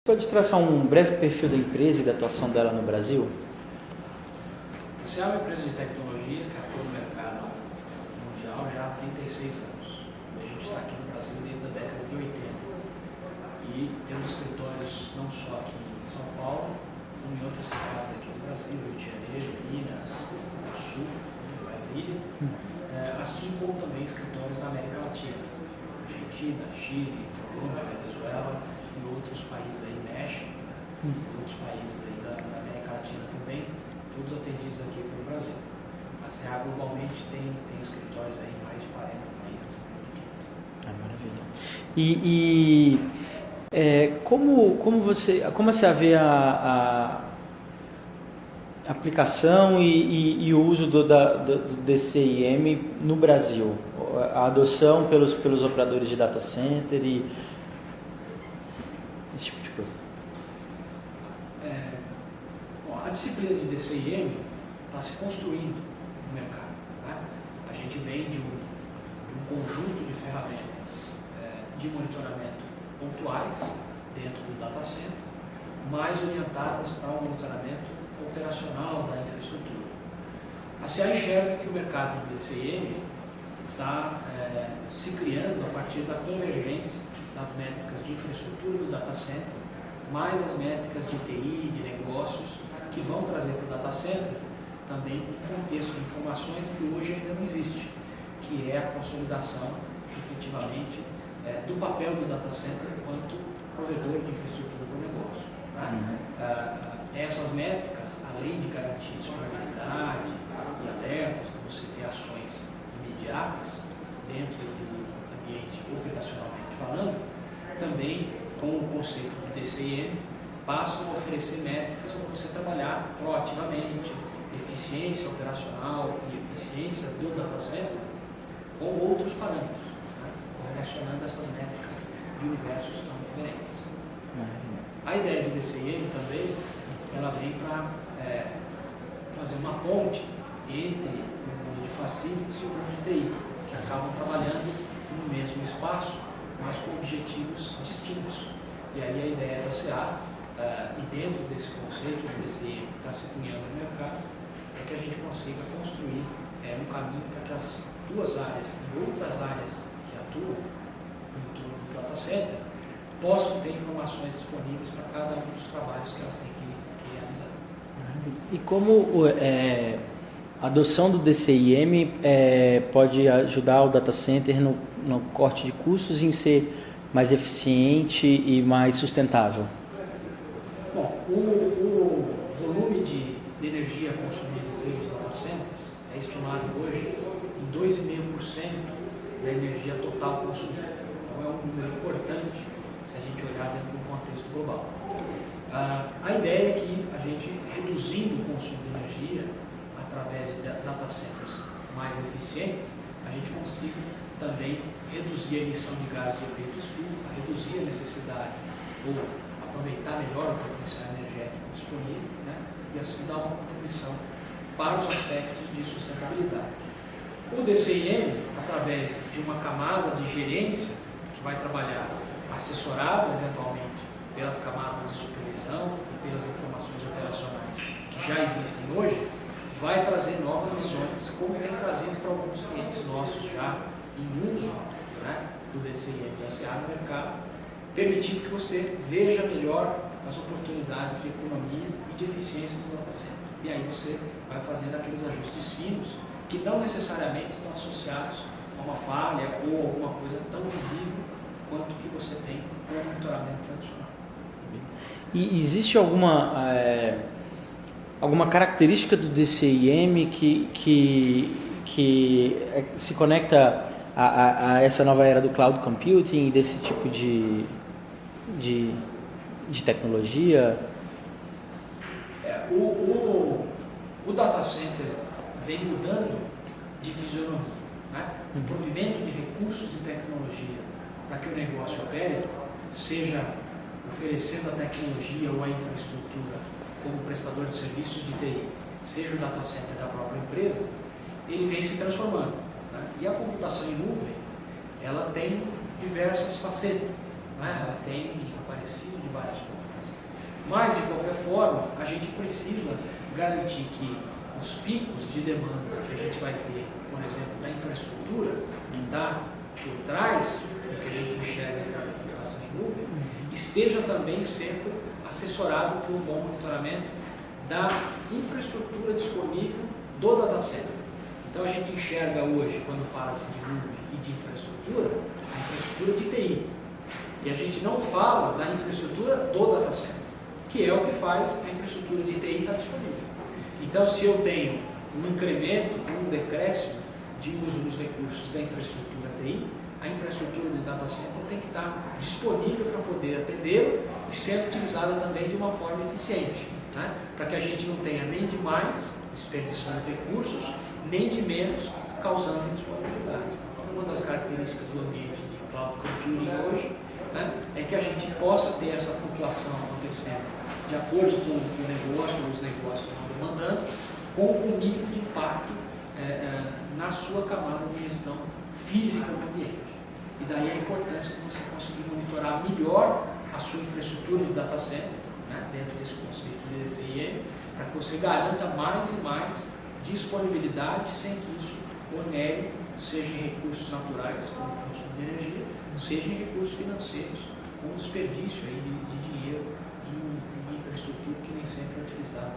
Pode traçar um breve perfil da empresa e da atuação dela no Brasil? Você é uma empresa de tecnologia que atua no mercado mundial já há 36 anos. A gente está aqui no Brasil desde a década de 80. E temos escritórios não só aqui em São Paulo, como em outras cidades aqui do Brasil, Rio de Janeiro, Minas, no Sul, Brasília, assim como também escritórios na América Latina, Argentina, Chile, Colômbia, Venezuela e outros países aí, México, outros países aí da América Latina também, todos atendidos aqui pelo Brasil. A CA globalmente tem escritórios aí em mais de 40 países. Maravilha. Como você vê a aplicação e o uso do DCIM no Brasil? A adoção pelos operadores de data center e esse tipo de coisa. A disciplina de DCIM está se construindo no mercado. Né? A gente vem de um conjunto de ferramentas de monitoramento pontuais dentro do data center, mais orientadas para o monitoramento operacional da infraestrutura. A CA enxerga que o mercado do DCIM está se criando a partir da convergência das métricas de infraestrutura do data center, mais as métricas de TI, de negócios, que vão trazer para o data center também um contexto de informações que hoje ainda não existe, que é a consolidação, efetivamente, do papel do data center enquanto provedor de infraestrutura para o negócio. Tá? Essas métricas, além de garantir disponibilidade e alertas para você ter ações imediatas dentro do ambiente operacionalmente falando, também com o conceito de DCIM, passam a oferecer métricas para você trabalhar proativamente, eficiência operacional e eficiência do data center com outros parâmetros, né? Correlacionando essas métricas de universos tão diferentes. A ideia de DCIM também, ela vem para fazer uma ponte entre o mundo de facilities e o mundo de TI, que acabam trabalhando no mesmo espaço, mas com objetivos distintos. E aí a ideia da CA, e dentro desse conceito de DCIM que está se cunhando no mercado, é que a gente consiga construir um caminho para que as duas áreas e outras áreas que atuam no torno do data center possam ter informações disponíveis para cada um dos trabalhos que elas têm que realizar. E como a adoção do DCIM pode ajudar o data center no corte de custos e em ser mais eficiente e mais sustentável? Bom, o volume de energia consumido pelos data centers é estimado hoje em 2,5% da energia total consumida. Então é um número importante se a gente olhar dentro do contexto global. A ideia é que a gente, reduzindo o consumo de energia através de data centers mais eficientes, a gente consiga também reduzir a emissão de gases de efeito estufa, reduzir a necessidade ou aproveitar melhor o potencial energético disponível, né? E assim dar uma contribuição para os aspectos de sustentabilidade. O DCIM, através de uma camada de gerência que vai trabalhar assessorado eventualmente pelas camadas de supervisão e pelas informações operacionais que já existem hoje, vai trazer novas visões, como tem trazido para alguns clientes nossos já em uso, né, do DCIM e da CA no mercado, permitindo que você veja melhor as oportunidades de economia e de eficiência do data center. E aí você vai fazendo aqueles ajustes finos que não necessariamente estão associados a uma falha ou alguma coisa tão visível quanto que você tem com o monitoramento tradicional. E existe alguma característica do DCIM que se conecta a essa nova era do cloud computing e desse tipo de tecnologia? O data center vem mudando de fisionomia, né? O provimento de recursos de tecnologia para que o negócio opere, seja oferecendo a tecnologia ou a infraestrutura como prestador de serviços de TI, seja o data center da própria empresa, ele vem se transformando, né? E a computação em nuvem, ela tem diversas facetas, né? Ela tem aparecido de várias formas. ferramentas. Mas, de qualquer forma, a gente precisa garantir que os picos de demanda que a gente vai ter, por exemplo, da infraestrutura que está por trás do que a gente enxerga na computação em nuvem, esteja também sempre assessorado por um bom monitoramento da infraestrutura disponível do data center. Então a gente enxerga hoje, quando fala-se de nuvem e de infraestrutura, a infraestrutura de TI. E a gente não fala da infraestrutura do data center, que é o que faz a infraestrutura de TI estar disponível. Então, se eu tenho um incremento, um decréscimo de uso dos recursos da infraestrutura TI, a infraestrutura do data center tem que estar disponível para poder atendê-lo e ser utilizada também de uma forma eficiente, né? Para que a gente não tenha nem de mais desperdiçando recursos, nem de menos causando indisponibilidade. Uma das características do ambiente de cloud computing hoje, né, é que a gente possa ter essa flutuação acontecendo de acordo com o negócio, os negócios vão demandando, com o mínimo de impacto na sua camada de gestão física do ambiente. E daí a importância de você conseguir monitorar melhor a sua infraestrutura de data center, né, dentro desse conceito de DCIM, para que você garanta mais e mais disponibilidade sem que isso onere, seja em recursos naturais, como o consumo de energia, seja em recursos financeiros, com desperdício aí de dinheiro em infraestrutura que nem sempre é utilizada.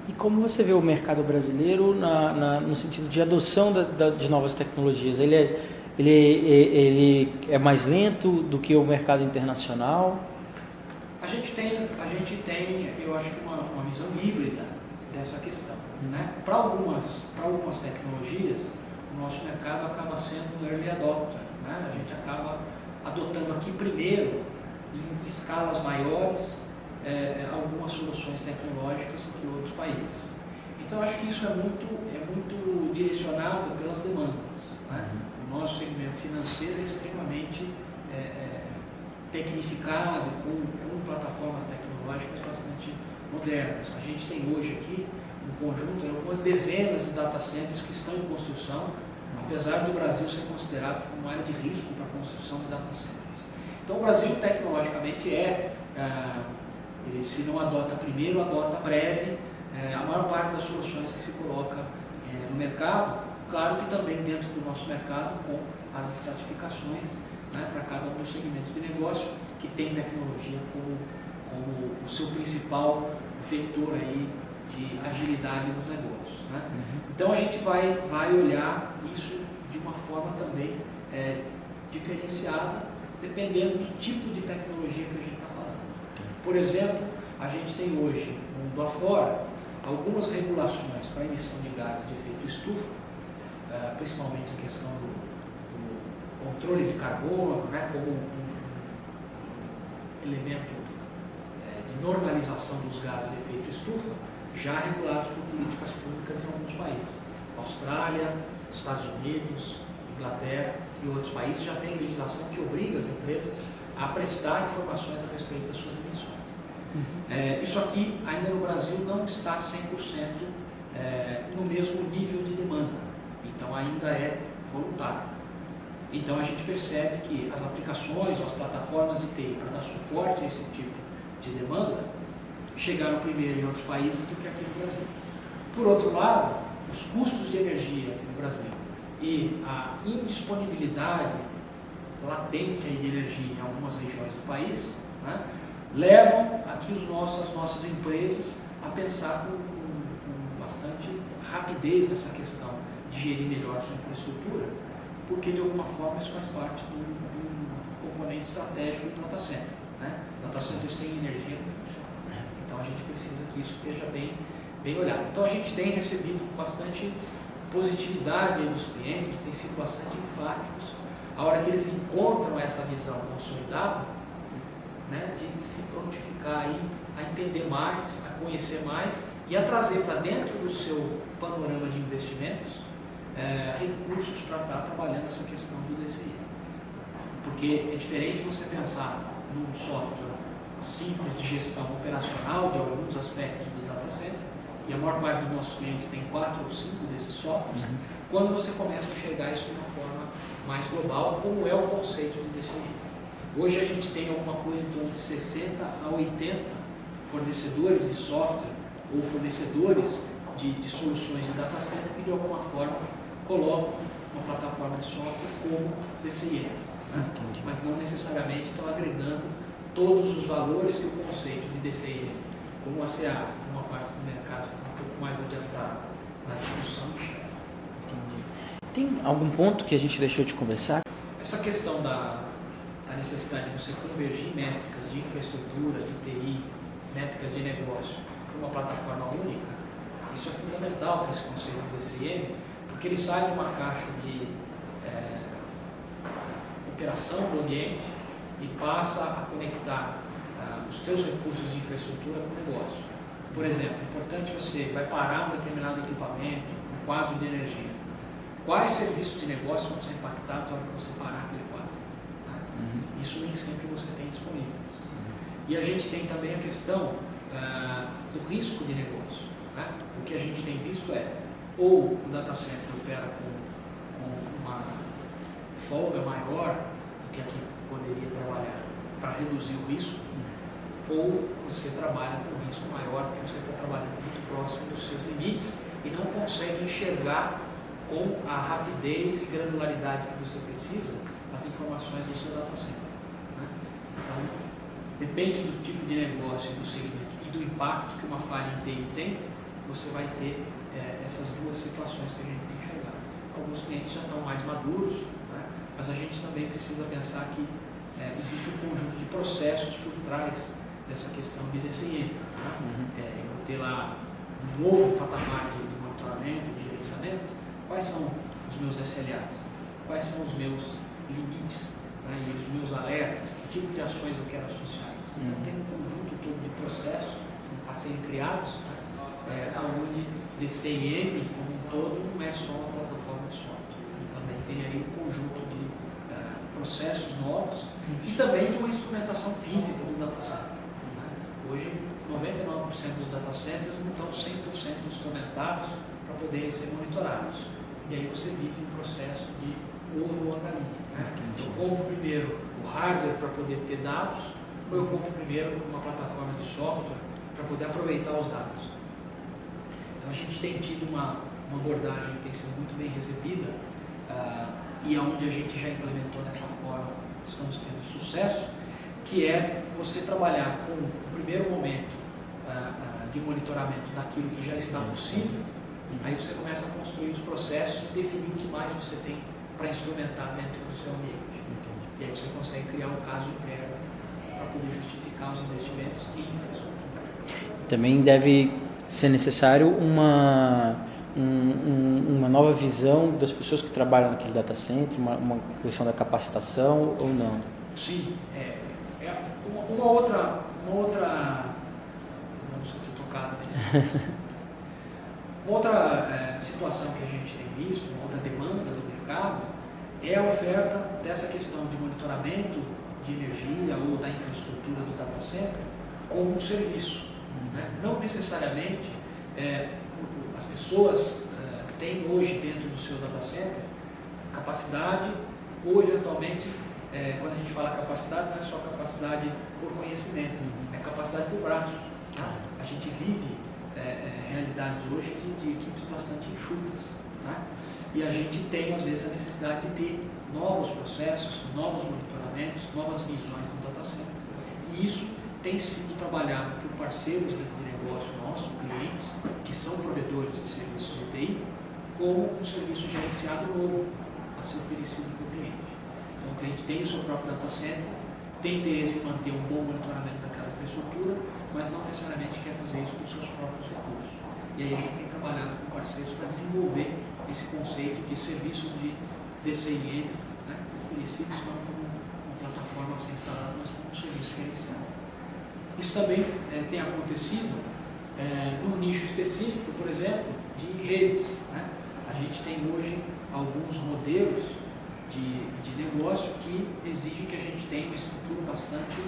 E como você vê o mercado brasileiro no sentido de adoção de novas tecnologias? Ele é mais lento do que o mercado internacional? A gente tem, eu acho que uma visão híbrida dessa questão, né? Para algumas tecnologias, o nosso mercado acaba sendo um early adopter, né? A gente acaba adotando aqui primeiro, em escalas maiores, algumas soluções tecnológicas do que outros países. Então, acho que isso é muito direcionado pelas demandas, né? O nosso segmento financeiro é extremamente tecnificado, com plataformas tecnológicas bastante modernas. A gente tem hoje aqui, no conjunto, algumas dezenas de data centers que estão em construção, apesar do Brasil ser considerado como uma área de risco para a construção de data centers. Então, o Brasil, tecnologicamente, ele se não adota primeiro, adota breve a maior parte das soluções que se coloca no mercado, claro que também dentro do nosso mercado, com as estratificações, né, para cada um dos segmentos de negócio, que tem tecnologia como o seu principal vetor aí de agilidade nos negócios, né? Então a gente vai olhar isso de uma forma também diferenciada, dependendo do tipo de tecnologia que a gente está falando. Por exemplo, a gente tem hoje, no mundo afora, algumas regulações para emissão de gases de efeito estufa, principalmente a questão do controle de carbono, né, como um elemento de normalização dos gases de efeito estufa, já regulados por políticas públicas em alguns países. Austrália, Estados Unidos, Inglaterra e outros países já têm legislação que obriga as empresas a prestar informações a respeito das suas emissões. Isso aqui, ainda no Brasil, não está 100% no mesmo nível de demanda, então ainda é voluntário. Então a gente percebe que as aplicações ou as plataformas de TI para dar suporte a esse tipo de demanda chegaram primeiro em outros países do que aqui no Brasil. Por outro lado, os custos de energia aqui no Brasil e a indisponibilidade latente aí de energia em algumas regiões do país, né, levam aqui as nossas empresas a pensar com bastante rapidez nessa questão de gerir melhor sua infraestrutura, porque de alguma forma isso faz parte de um componente estratégico do data center, né? Data center sem energia não funciona. Então a gente precisa que isso esteja bem olhado. Então a gente tem recebido com bastante positividade aí dos clientes, eles têm sido bastante enfáticos a hora que eles encontram essa visão consolidada, né, de se prontificar aí a entender mais, a conhecer mais e a trazer para dentro do seu panorama de investimentos recursos para estar trabalhando essa questão do DCI. Porque é diferente você pensar num software simples de gestão operacional de alguns aspectos do data center, e a maior parte dos nossos clientes tem 4 ou 5 desses softwares, quando você começa a enxergar isso de uma forma mais global, como é o conceito do DCI. Hoje a gente tem alguma coisa em torno de 60 a 80 fornecedores de software ou fornecedores de soluções de data center que de alguma forma colocam uma plataforma de software como DCIM, né? Mas não necessariamente estão agregando todos os valores que o conceito de DCIM, como a CA, uma parte do mercado que está um pouco mais adiantada na discussão. Tem algum ponto que a gente deixou de conversar? Essa questão da necessidade de você convergir métricas de infraestrutura, de TI, métricas de negócio para uma plataforma única, isso é fundamental para esse conceito do DCIM, porque ele sai de uma caixa de operação do ambiente e passa a conectar os teus recursos de infraestrutura com o negócio. Por exemplo, é importante você vai parar um determinado equipamento, um quadro de energia. Quais serviços de negócio vão ser impactados na hora que você parar aquele quadro? Tá? Isso nem sempre você tem disponível. E a gente tem também a questão do risco de negócio. Né? O que a gente tem visto é, ou o data center opera com uma folga maior do que a que poderia trabalhar para reduzir o risco, ou você trabalha com risco maior porque você está trabalhando muito próximo dos seus limites e não consegue enxergar com a rapidez e granularidade que você precisa as informações do seu data center. Né? Então, depende do tipo de negócio, do segmento e do impacto que uma falha em TI tem, você vai ter essas duas situações que a gente tem enxergado. Alguns clientes já estão mais maduros, né? Mas a gente também precisa pensar que existe um conjunto de processos por trás dessa questão de DCIM. Né? Eu vou ter lá um novo patamar de monitoramento, de gerenciamento. Quais são os meus SLAs? Quais são os meus limites? Né? E os meus alertas? Que tipo de ações eu quero associar a isso? Então tem um conjunto todo de processos a serem criados, onde DCIM como um todo não é só uma plataforma de software. E também tem aí um conjunto de processos novos e também de uma instrumentação física do data center. Né? Hoje, 99% dos data centers não estão 100% instrumentados para poderem ser monitorados. E aí você vive um processo de ovo ou galinha. Né? Eu compro primeiro o hardware para poder ter dados, ou eu compro primeiro uma plataforma de software para poder aproveitar os dados. Então a gente tem tido uma abordagem que tem sido muito bem recebida e onde a gente já implementou dessa forma, estamos tendo sucesso, que é você trabalhar com o primeiro momento de monitoramento daquilo que já está possível. Aí você começa a construir os processos e definir o que mais você tem para instrumentar dentro do seu ambiente. E aí você consegue criar um caso interno para poder justificar os investimentos em infraestrutura. Também deve ser necessário uma nova visão das pessoas que trabalham naquele data center, uma questão da capacitação ou não? Sim, uma outra vamos ter tocado nesse uma outra situação que a gente tem visto, uma outra demanda do mercado, é a oferta dessa questão de monitoramento de energia ou da infraestrutura do data center como um serviço. Né? Não necessariamente as pessoas têm hoje dentro do seu data center capacidade ou eventualmente, quando a gente fala capacidade, não é só capacidade por conhecimento, é capacidade por braço. Tá? A gente vive realidades hoje de equipes bastante enxutas. Tá? E a gente tem, às vezes, a necessidade de ter novos processos, novos monitoramentos, novas visões do data center. E isso tem sido trabalhado por parceiros de negócio nossos, clientes, que são provedores de serviços de TI, como um serviço gerenciado novo a ser oferecido para o cliente. Então, o cliente tem o seu próprio data center, tem interesse em manter um bom monitoramento daquela infraestrutura, mas não necessariamente quer fazer isso com seus próprios recursos. E aí a gente tem trabalhado com parceiros para desenvolver esse conceito de serviços de DCIM, né, oferecidos não como uma plataforma a ser instalada, mas como um serviço gerenciado. Isso também tem acontecido num nicho específico, por exemplo, de redes. Né? A gente tem hoje alguns modelos de negócio que exigem que a gente tenha uma estrutura bastante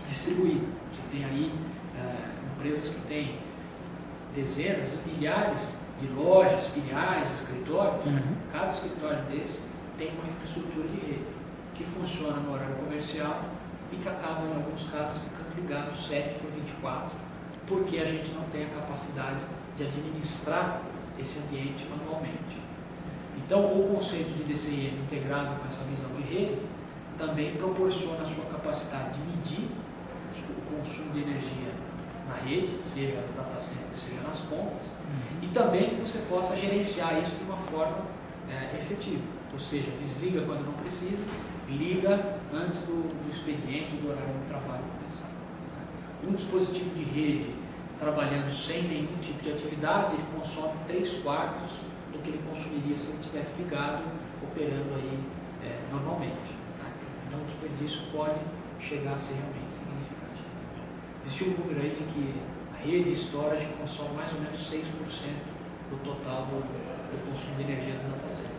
distribuída. Você tem aí empresas que têm dezenas, milhares de lojas, filiais, escritórios. Cada escritório desse tem uma infraestrutura de rede. que funciona no horário comercial e que acabam, em alguns casos, ficando ligados 7 por 24, porque a gente não tem a capacidade de administrar esse ambiente manualmente. Então, o conceito de DCIM integrado com essa visão de rede também proporciona a sua capacidade de medir o consumo de energia na rede, seja no data center, seja nas pontas, e também que você possa gerenciar isso de uma forma efetiva, ou seja, desliga quando não precisa, liga antes do expediente, do horário de trabalho começar. Um dispositivo de rede trabalhando sem nenhum tipo de atividade, ele consome 3/4 do que ele consumiria se ele estivesse ligado, operando aí normalmente. Tá? Então o desperdício pode chegar a ser realmente significativo. Existe um número aí de que a rede storage consome mais ou menos 6% do total do consumo de energia do data center.